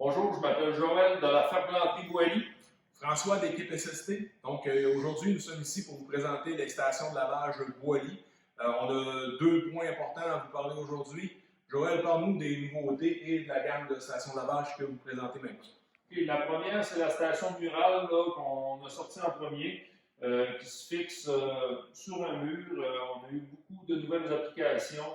Bonjour, je m'appelle Joël de la Ferblanterie Boilly. François d'équipe SST. Donc aujourd'hui, nous sommes ici pour vous présenter l'extension de lavage Boilly. On a deux points importants à vous parler aujourd'hui. Joël, parle-nous des nouveautés et de la gamme de stations de lavage que vous présentez maintenant. Okay, la première, c'est la station murale qu'on a sortie en premier, qui se fixe sur un mur. On a eu beaucoup de nouvelles applications,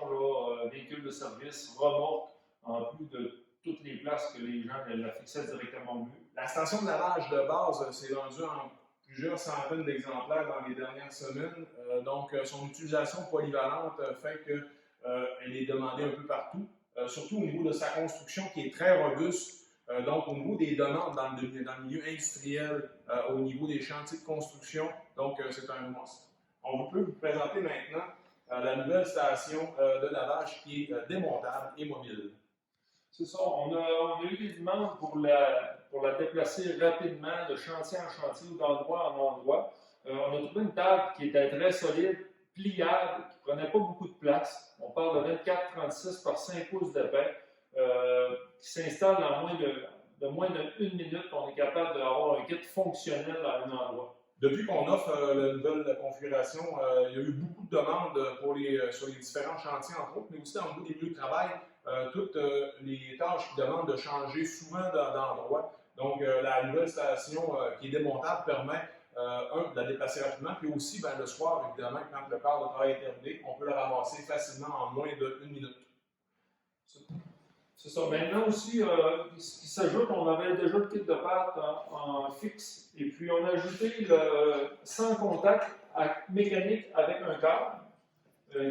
véhicules de service, remorques, en plus de toutes les places que les gens la fixaient directement au mur. La station de lavage de base s'est vendue en plusieurs centaines d'exemplaires dans les dernières semaines. Donc, son utilisation polyvalente fait qu'elle est demandée un peu partout, surtout au niveau de sa construction qui est très robuste. Donc, au niveau des demandes dans le milieu industriel, au niveau des chantiers de construction, donc c'est un must. On peut vous présenter maintenant la nouvelle station de lavage qui est démontable et mobile. C'est ça, on a eu des demandes pour la déplacer rapidement de chantier en chantier ou d'endroit en endroit. On a trouvé une table qui était très solide, pliable, qui ne prenait pas beaucoup de place. On parle de 24-36 par 5 pouces d'épais, qui s'installe en moins d'une minute. On est capable d'avoir un kit fonctionnel à un endroit. Depuis qu'on offre la nouvelle configuration, il y a eu beaucoup de demandes sur les différents chantiers, entre autres, mais aussi dans le niveau des lieux de travail, toutes les tâches qui demandent de changer souvent d'endroit. Donc, la nouvelle station qui est démontable permet, de la déplacer rapidement, puis aussi, le soir, évidemment, quand le quart de travail est terminé, on peut le ramasser facilement en moins d'une minute. C'est ça. Maintenant aussi, ce qui s'ajoute, on avait déjà le kit de pâte en fixe, et puis on a ajouté le sans contact mécanique avec un câble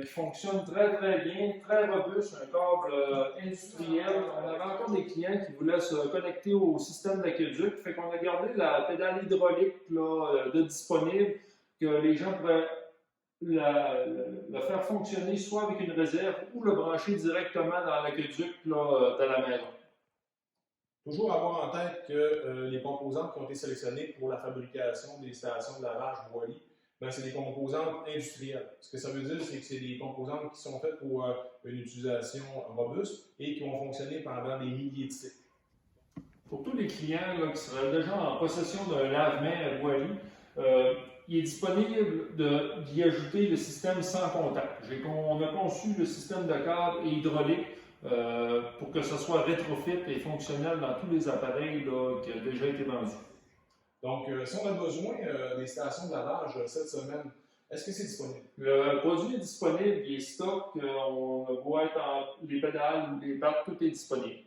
qui fonctionne très très bien, très robuste, un câble industriel. On avait encore des clients qui voulaient se connecter au système d'aqueduc, fait qu'on a gardé la pédale hydraulique de disponible, que les gens pourraient le faire fonctionner soit avec une réserve ou le brancher directement dans l'aqueduc de la maison. Toujours avoir en tête que les composantes qui ont été sélectionnées pour la fabrication des stations de lavage Boilly, c'est des composantes industrielles. Ce que ça veut dire, c'est que c'est des composantes qui sont faites pour une utilisation robuste et qui vont fonctionner pendant des milliers de cycles. Pour tous les clients qui seraient déjà en possession d'un lave-mains Boilly, il est disponible d'y ajouter le système sans contact. On a conçu le système de câble et hydraulique pour que ce soit rétrofit et fonctionnel dans tous les appareils qui ont déjà été vendus. Donc, si on a besoin des stations de lavage cette semaine, est-ce que c'est disponible? Le produit est disponible, il est stock, on voit les pédales ou les pattes, tout est disponible.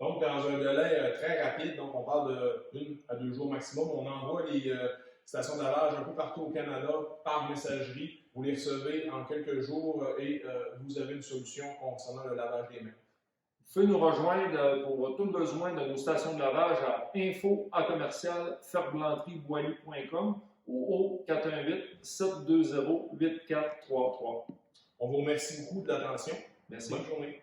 Donc, dans un délai très rapide, donc on parle de 1 à 2 jours maximum, on envoie les stations de lavage un peu partout au Canada par messagerie. Vous les recevez en quelques jours et vous avez une solution concernant le lavage des mains. Vous pouvez nous rejoindre pour tout besoin de nos stations de lavage à info@ferblanterieboilly.com ou au 418-720-8433. On vous remercie beaucoup de l'attention. Merci. Bonne journée.